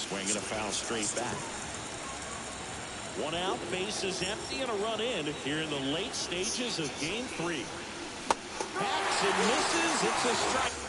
Swing and a foul straight back. One out, base is empty, and a run in here in the late stages of Game 3. Hacks and misses. It's a strike.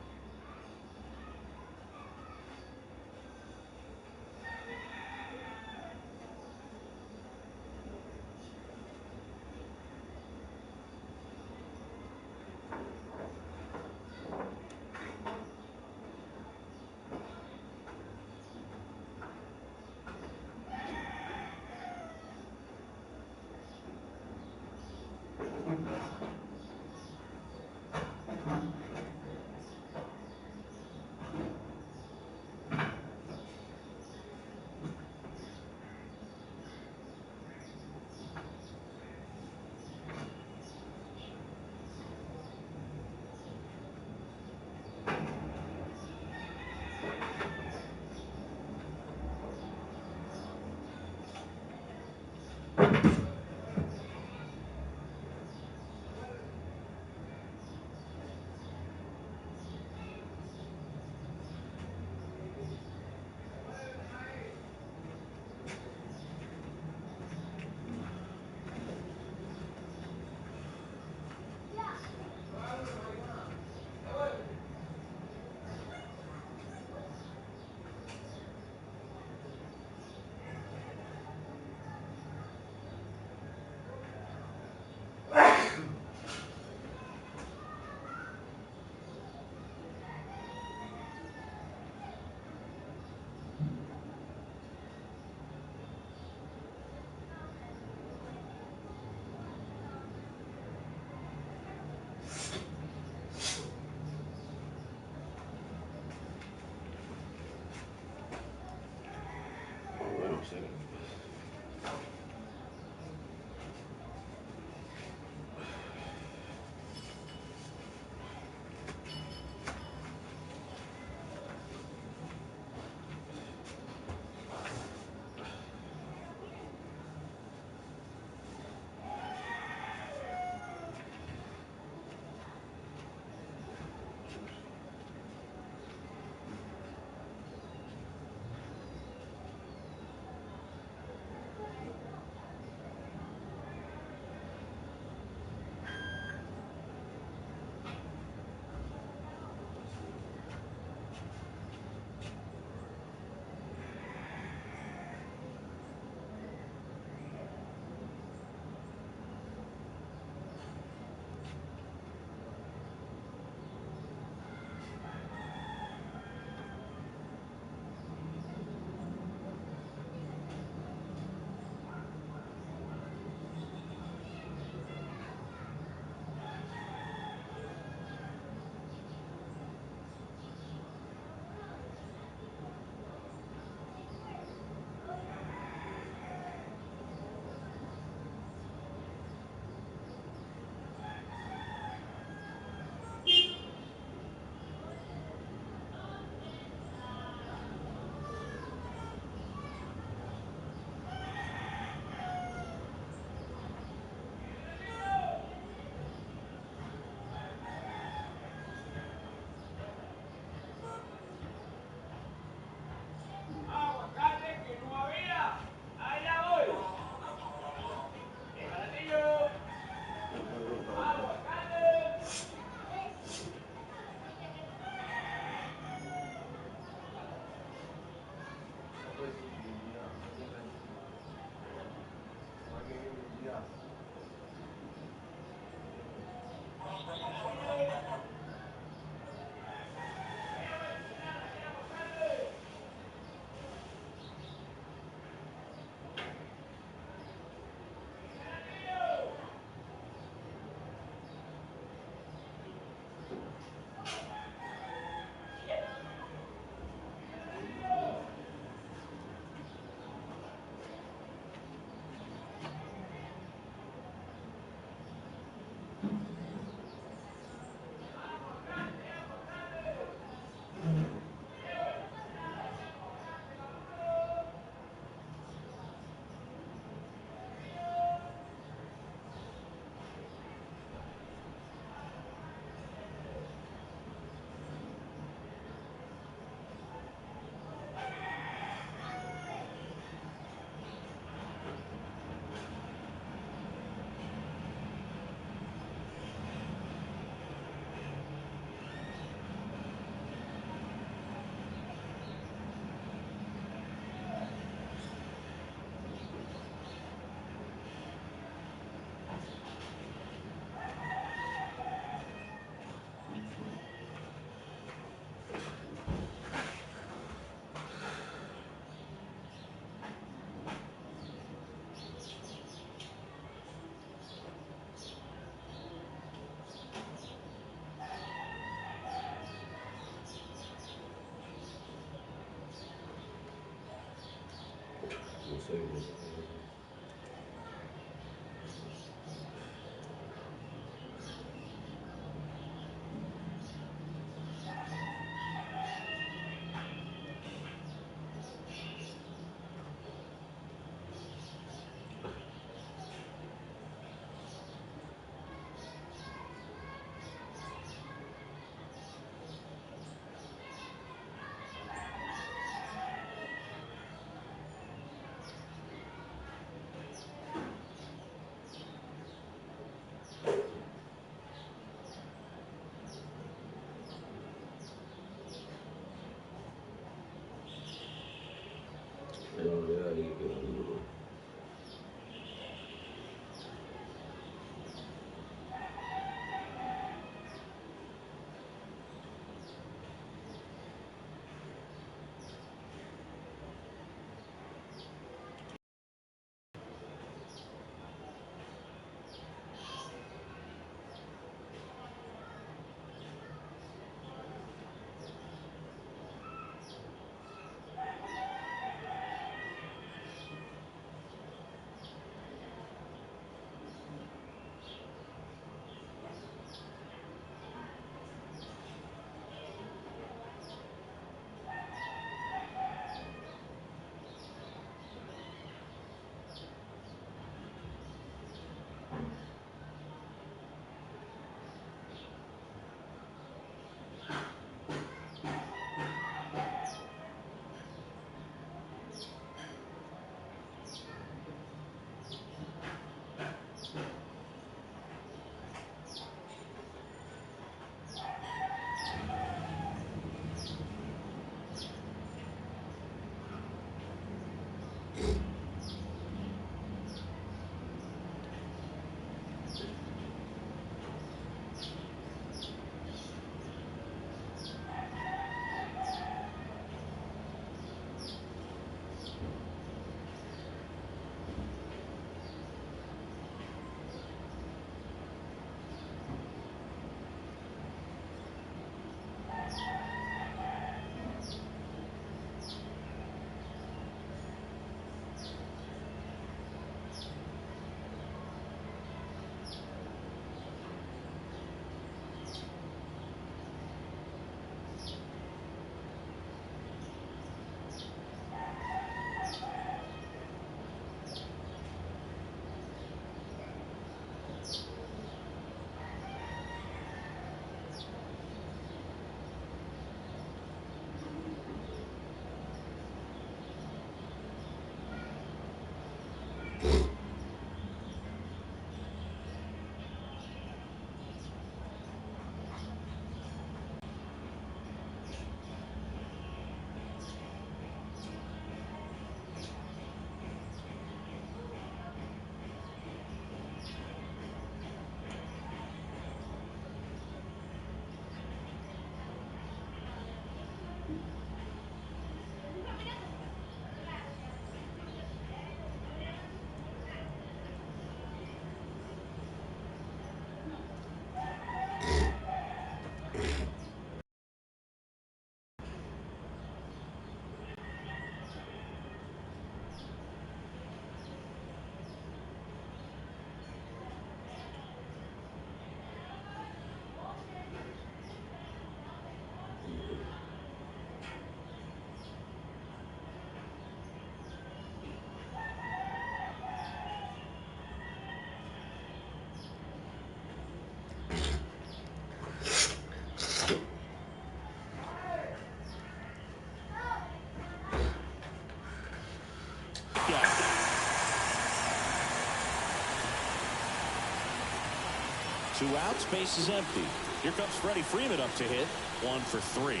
Two outs, base is empty. Here comes Freddie Freeman up to hit. 1 for 3.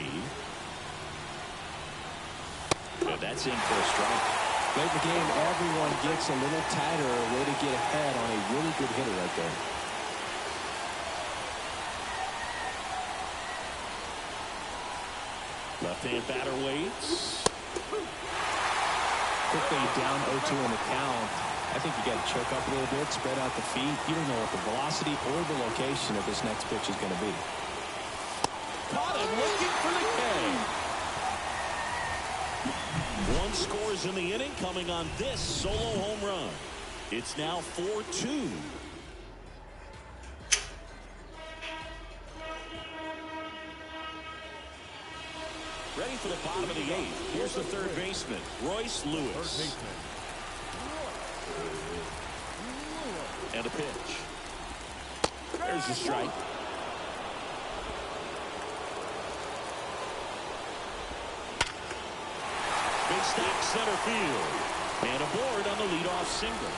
And that's in for a strike. Late in the game, everyone gets a little tighter. A way to get ahead on a really good hitter right there. Left-hand batter waits. Quickly down 0-2 in the count. I think you got to choke up a little bit, spread out the feet. You don't know what the velocity or the location of this next pitch is going to be. Caught him looking for the K. One scores in the inning coming on this solo home run. It's now 4-2. Ready for the bottom of the eighth. Here's the third baseman, Royce Lewis. And a pitch. There's the strike. Big stack center field. And aboard on the leadoff single.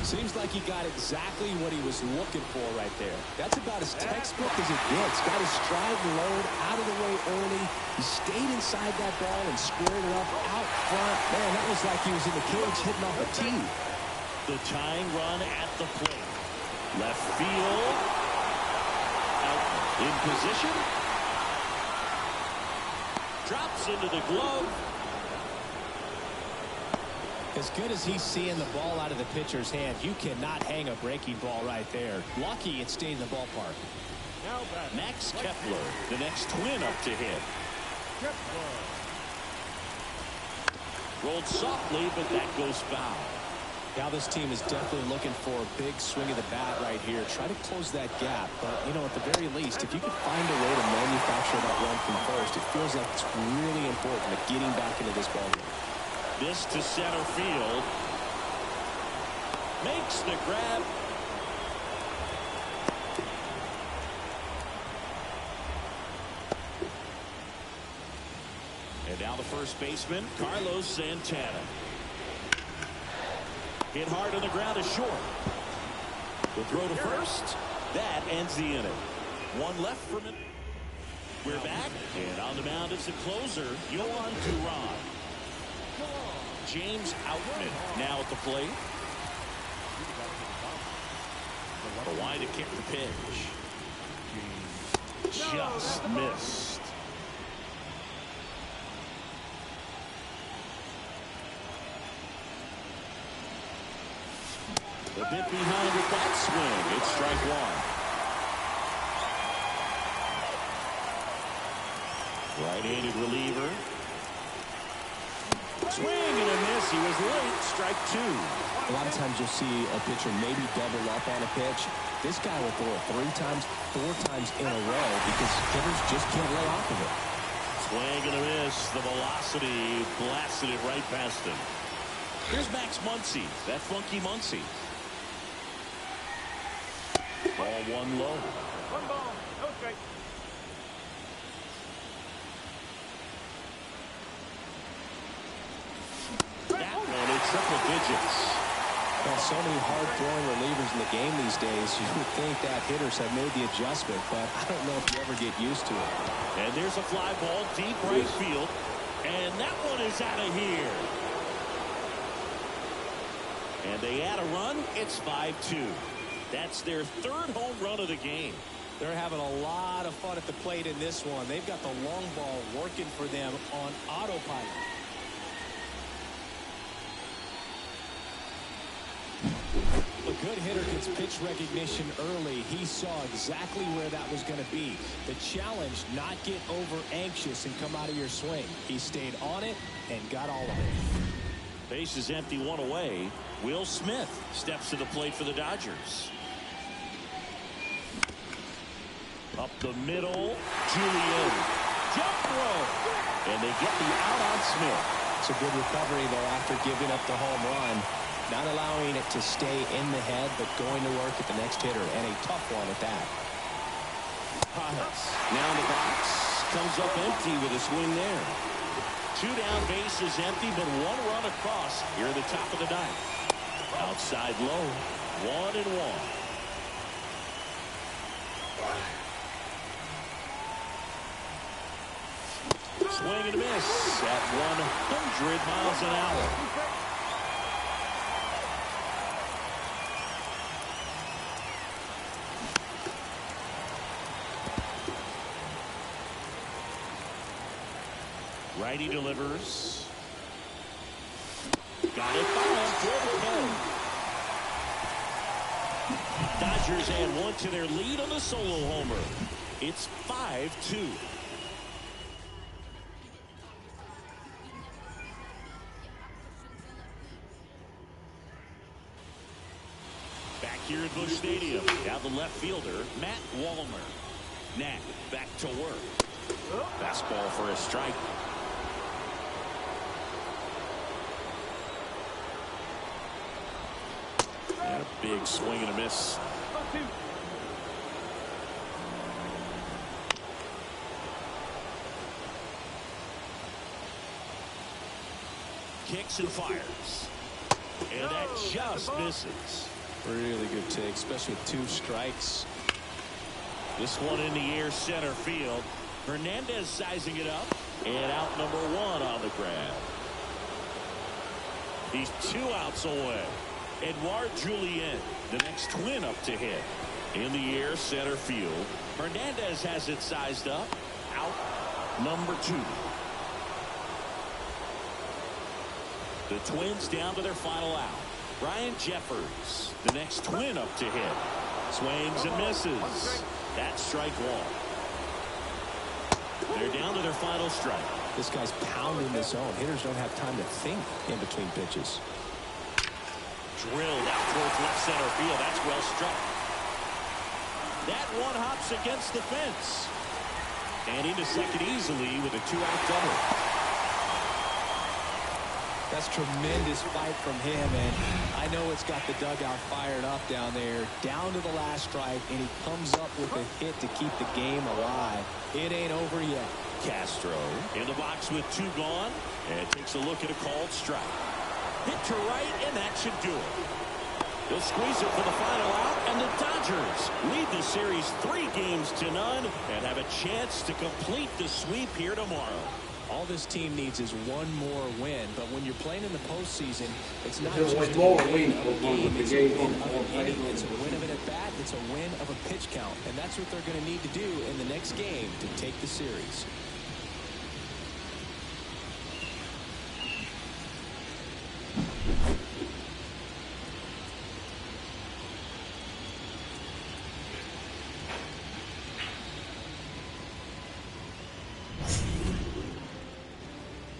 Seems like he got exactly what he was looking for right there. That's about as textbook as it gets. Got his stride and load out of the way early. He stayed inside that ball and squared it up out front. Man, that was like he was in the cage hitting off a tee. The tying run at the plate. Left field. Out in position. Drops into the glove. As good as he's seeing the ball out of the pitcher's hand, you cannot hang a breaking ball right there. Lucky it stayed in the ballpark. Max Kepler, the next twin up to hit. Rolled softly, but that goes foul. Now this team is definitely looking for a big swing of the bat right here. Try to close that gap. But, you know, at the very least, if you could find a way to manufacture that run from first, it feels like it's really important to getting back into this ballgame. This to center field. Makes the grab. And now the first baseman, Carlos Santana. Hit hard on the ground is short. The throw to first. That ends the inning. One left for him. We're back. And on the mound is the closer, Yohan Duran. James Outman now at the plate. A wide to kick the pitch. Just missed. A bit behind with that swing. It's strike one. Right-handed reliever. Swing and a miss. He was late. Strike two. A lot of times you'll see a pitcher maybe double up on a pitch. This guy will throw it 3 times, 4 times in a row because hitters just can't lay off of it. Swing and a miss. The velocity blasted it right past him. Here's Max Muncy. That funky Muncy. Ball one low. One ball. No strike. That one in triple digits. Well, so many hard-throwing relievers in the game these days, you would think that hitters have made the adjustment, but I don't know if you ever get used to it. And there's a fly ball deep right field. And that one is out of here. And they add a run. It's 5-2. That's their third home run of the game. They're having a lot of fun at the plate in this one. They've got the long ball working for them on autopilot. A good hitter gets pitch recognition early. He saw exactly where that was going to be. The challenge, not get over anxious and come out of your swing. He stayed on it and got all of it. Base is empty, one away. Will Smith steps to the plate for the Dodgers. Up the middle, Giuliani. Jump throw. And they get the out on Smith. It's a good recovery there after giving up the home run. Not allowing it to stay in the head, but going to work at the next hitter, and a tough one at that. Now in the box. Comes up empty with a swing there. 2 down, base is empty, but 1 run across here at the top of the ninth. Outside low. 1-1. Swing and a miss at 100 miles an hour. Righty delivers. Got it fouled toward the pole. Dodgers add 1 to their lead on the solo homer. It's 5-2. Back here at Busch Stadium, now the left fielder, Matt Wallner. Nat back to work. Fastball for a strike. And a big swing and a miss. Kicks and fires. And that just misses. Really good take, especially with 2 strikes. This one in the air center field. Hernandez sizing it up. And out number 1 on the grab. He's 2 outs away. Edouard Julien, the next twin up to hit. In the air center field. Hernandez has it sized up. Out number 2. The Twins down to their final out. Ryan Jeffers, the next twin up to hit. Swings and misses. That's strike 1. They're down to their final strike. This guy's pounding the zone. Hitters don't have time to think in between pitches. Drilled out towards left center field. That's well struck. That one hops against the fence. And into second easily with a 2-out double. That's tremendous fight from him, and I know it's got the dugout fired up down there, down to the last strike, and he comes up with a hit to keep the game alive. It ain't over yet. Castro in the box with 2 gone, and takes a look at a called strike. Hit to right, and that should do it. They'll squeeze it for the final out, and the Dodgers lead the series 3-0 and have a chance to complete the sweep here tomorrow. All this team needs is one more win, but when you're playing in the postseason, it's not Just just a one more win win of a for game, the it's a game win on of an inning, Facebook. it's a win of an at-bat, it's a win of a pitch count, and that's what they're going to need to do in the next game to take the series.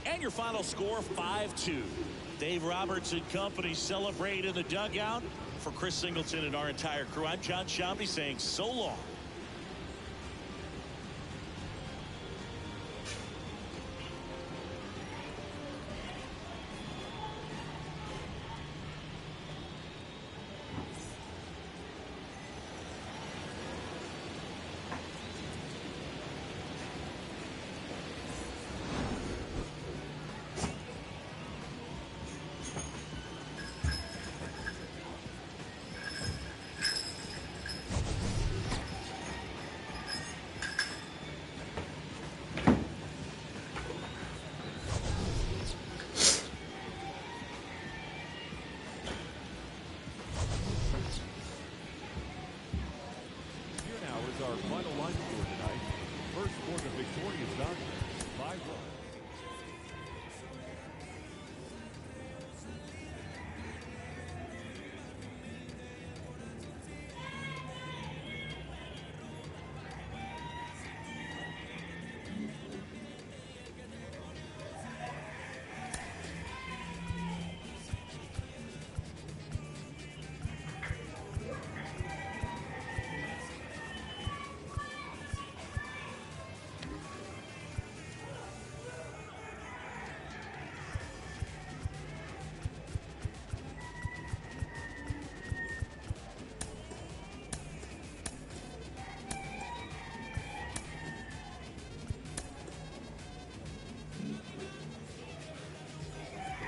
And your final score, 5-2. Dave Roberts and company celebrate in the dugout. For Chris Singleton and our entire crew, I'm John Shambi saying so long. Our final line score tonight. First for the victorious Dodgers, 5 runs.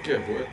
¿Qué fue?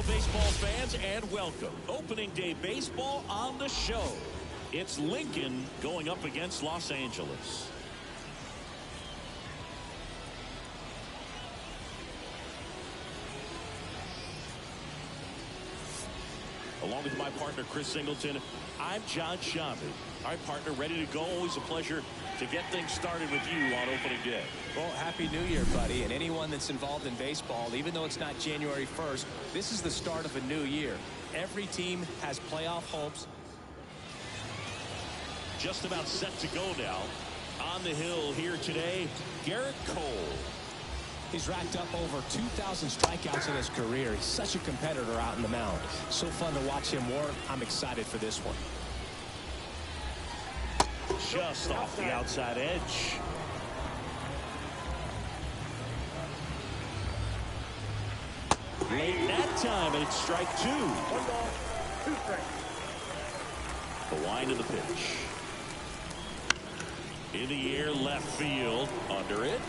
Baseball fans, and welcome. Opening day baseball on the show. It's Lincoln going up against Los Angeles. Along with my partner, Chris Singleton, I'm John Shammy. All right, partner, ready to go. Always a pleasure to get things started with you on opening day. Well, Happy New Year, buddy. And anyone that's involved in baseball, even though it's not January 1st, this is the start of a new year. Every team has playoff hopes. Just about set to go now. On the hill here today, Garrett Cole. He's racked up over 2,000 strikeouts in his career. He's such a competitor out in the mound. So fun to watch him work. I'm excited for this one. Just off the outside edge. Late that time, and it's strike two. 1 ball, 2 strikes. The wind of the pitch. In the air, left field, under it.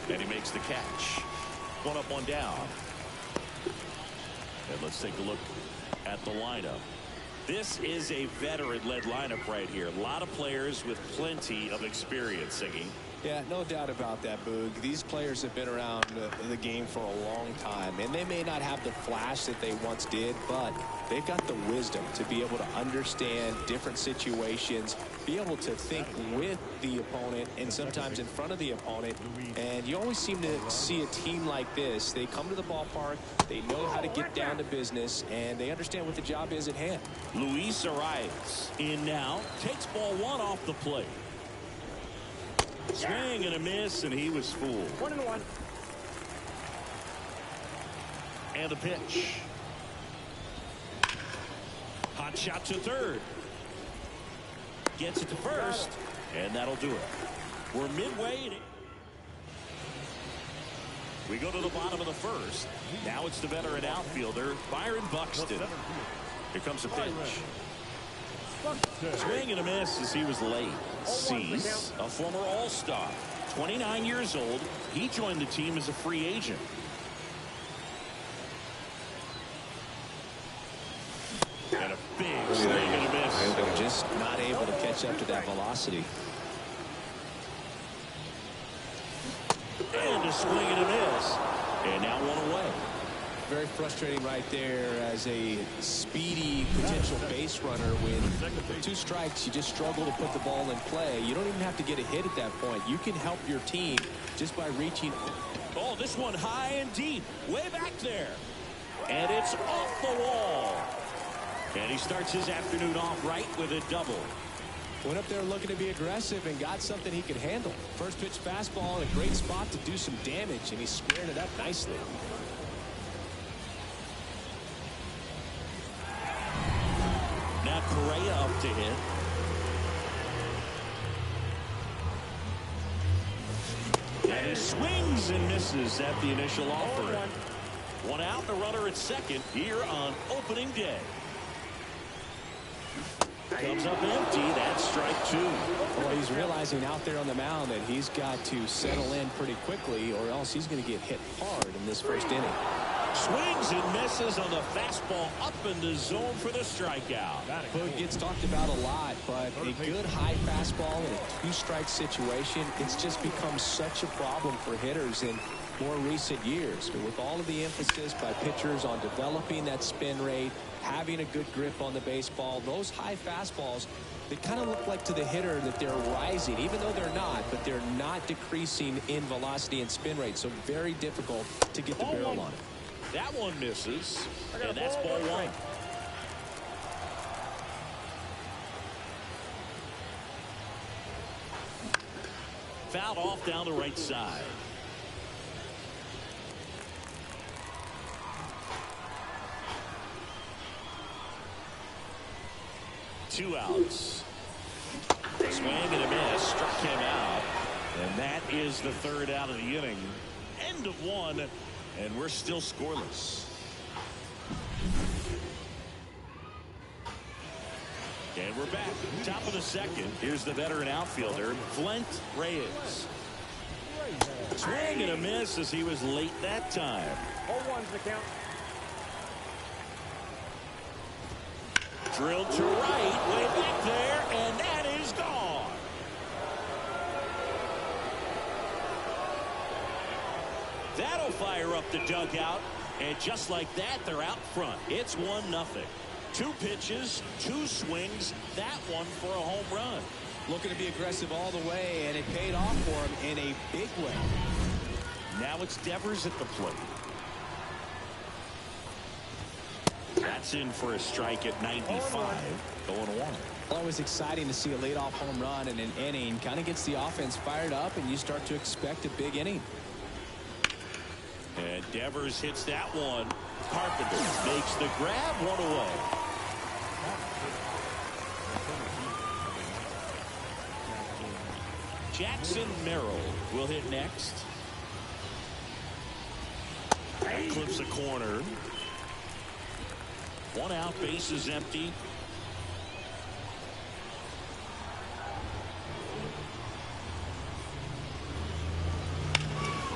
And he makes the catch. 1 up, 1 down. And let's take a look at the lineup. This is a veteran-led lineup right here. A lot of players with plenty of experience, Siggy. Yeah, no doubt about that, Boog. These players have been around the game for a long time, and they may not have the flash that they once did, but they've got the wisdom to be able to understand different situations, be able to think with the opponent and sometimes in front of the opponent. And you always seem to see a team like this. They come to the ballpark, they know how to get down to business, and they understand what the job is at hand. Luis Arias in now, takes ball 1 off the plate. Swing and a miss, and he was fooled. 1-1. And the pitch. Hot shot to third. Gets it to first, and that'll do it. We're midway. We go to the bottom of the first. Now it's the veteran outfielder, Byron Buxton. Here comes the pitch. Swing and a miss as he was late. Cease, a former All-Star, 29 years old. He joined the team as a free agent. And a big swing and a miss. Just not able to catch up to that velocity. And a swing and a miss. And now one away. Very frustrating right there as a speedy potential base runner. When 2 strikes, you just struggle to put the ball in play. You don't even have to get a hit at that point. You can help your team just by reaching. Oh, this one high and deep, way back there. And it's off the wall. And he starts his afternoon off right with a double. Went up there looking to be aggressive and got something he could handle. First pitch fastball in a great spot to do some damage, and he squared it up nicely. Now Correa up to hit. And he swings and misses at the initial offering. One out and a runner at second here on opening day. Comes up empty. That's strike 2. Well, he's realizing out there on the mound that he's got to settle in pretty quickly or else he's going to get hit hard in this first inning. Swings and misses on the fastball up in the zone for the strikeout. Boog gets talked about a lot, but a good high fastball in a 2-strike situation, it's just become such a problem for hitters in more recent years. But with all of the emphasis by pitchers on developing that spin rate, having a good grip on the baseball, those high fastballs, they kind of look like to the hitter that they're rising, even though they're not, but they're not decreasing in velocity and spin rate. So very difficult to get the barrel on it. That one misses, and that's ball 1. Fouled off down the right side. Two outs. Swing and a miss. Struck him out. And that is the 3rd out of the inning. End of 1. And we're still scoreless. And we're back. Top of the 2nd. Here's the veteran outfielder, Flint Reyes. Swing and a miss as he was late that time. 0-1's the count. Drilled to right, way back there, and that is gone. That'll fire up the dugout, and just like that, they're out front. It's 1-0. 2 pitches, 2 swings, that one for a home run. Looking to be aggressive all the way, and it paid off for him in a big way. Now it's Devers at the plate. That's in for a strike at 95. 0-1. Always exciting to see a leadoff home run in an inning. Kind of gets the offense fired up, and you start to expect a big inning. And Devers hits that one. Carpenter makes the grab, 1 away. Jackson Merrill will hit next. That clips a corner. 1 out, base is empty.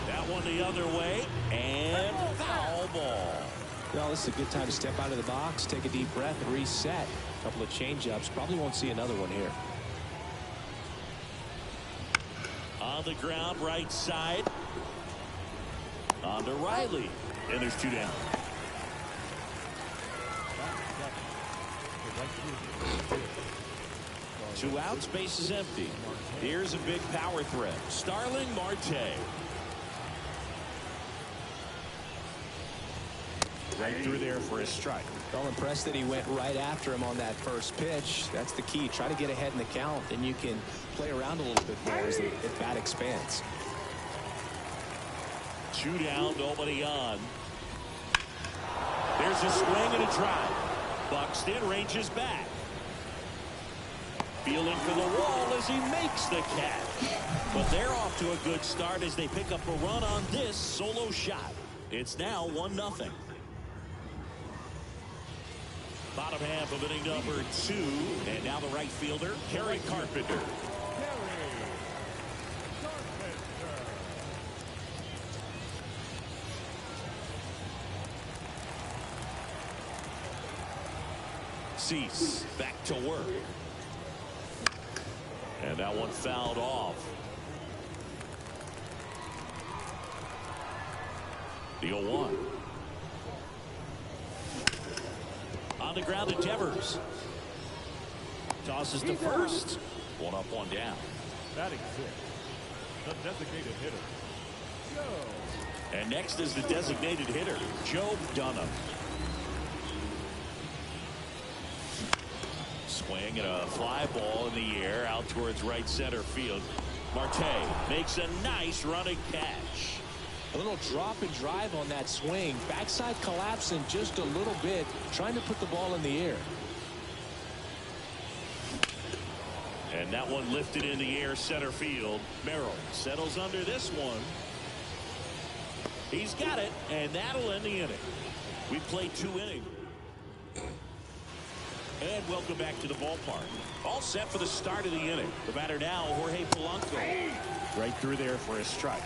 That one the other way, and foul ball. Well, this is a good time to step out of the box, take a deep breath, and reset. A couple of change-ups. Probably won't see another one here. On the ground, right side. On to Riley, and there's 2 down. Two outs, base is empty. Here's a big power threat. Starling Marte. Right through there for his strike. Well, impressed that he went right after him on that first pitch. That's the key. Try to get ahead in the count, then you can play around a little bit more as the at-bat expands. 2 down, nobody on. There's a swing and a drive. Buxton ranges back. Feeling for the wall as he makes the catch. But they're off to a good start as they pick up a run on this solo shot. It's now 1-0. Bottom half of inning number 2. And now the right fielder, Harry Carpenter. Cease back to work. And that one fouled off. The 0-1. On the ground to Devers. Tosses to first. One up, one down. Batting 6. The designated hitter, Joe. And next is the designated hitter, Joe Dunham. Swing and a fly ball in the air out towards right center field. Marte makes a nice running catch. A little drop and drive on that swing. Backside collapsing just a little bit, trying to put the ball in the air. And that one lifted in the air center field. Merrill settles under this one. He's got it, and that'll end the inning. We played 2 innings. And welcome back to the ballpark. All set for the start of the inning. The batter now, Jorge Polanco. Right through there for a strike.